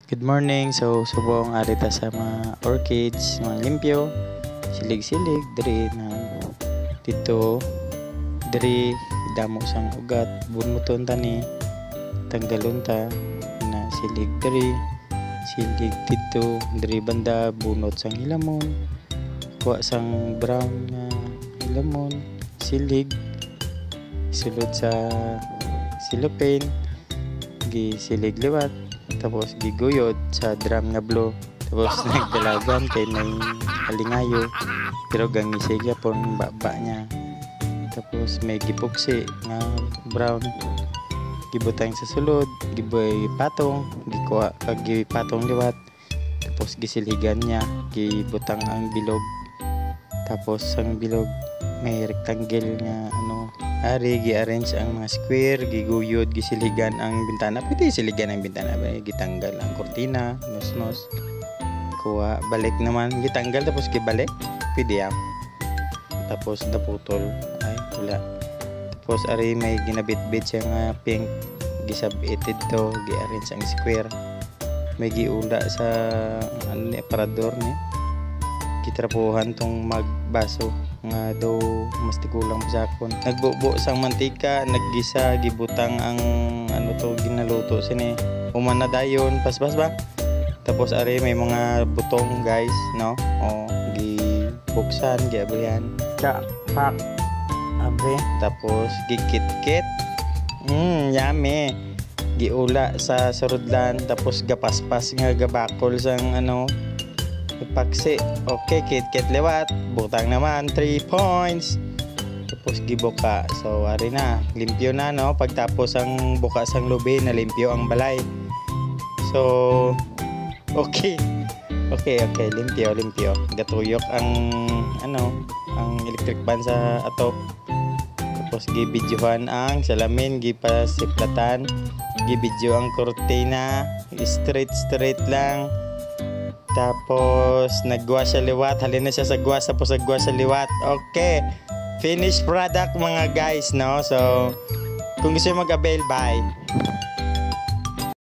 Good morning. So subong arita sa mga orchids, mga limpyo, silig-silig diri na dito diri damo sang ugat bunuton tani tanggalon ta na silig diri silig dito diri banda bunot sang hilamon kuha sang brown nga hilamon silig sulod sa silopin gi silig liwat tapos giguyod sa drum nga blue tapos nagdalagan kay may alingayo pero gangisig yapon baba niya tapos may gipuksi nga brown gibutang sa sulod giboy patong gikuha kag gipatong liwat tapos gisiligan niya gibutang ang bilog tapos ang bilog may rectangle nga ari gi-arrange ang mga square, giguyod, gisiligan ang bintana. Pwede siligan ang bintana, gitanggal ang kortina, nos-nos. Kuha, balik naman, gitanggal tapos gibalik. Pwede yan. Tapos naputol. Ay, wala. Tapos ari may ginabit-bit siya nga pink, gisabited to, gi-arrange ang square. May giula sa aparador ni. Gitrapuhan tong magbaso nga daw mas tikulang pasakon nagbubo sang mantika naggisa gibutang ang ginaluto sini umana dayon paspas ba tapos ari may mga butong guys no gibuksan giabrihan pak abre tapos gikit-kit yummy giula sa surudlan tapos gapaspas nga gabakol sang paksi. Okay, kit-kit lewat. Butang naman 3 points. Tapos gibuka. So, ari na. Limpyo na, no? Pagtapos ang buka sang lubi, na limpyo ang balay. So, okay. Okay. Limpyo. Gatuyok ang, ang electric fan sa atop. Tapos gibidyohan ang salamin, gipasiplatan. Gibidyo ang kortina. Straight lang. Tapos nagwa siya liwat, halina siya sa gwas tapos nagwa sa liwat. Okay. Finished product mga guys, no? So kung gusto niyo mag-avail, bye.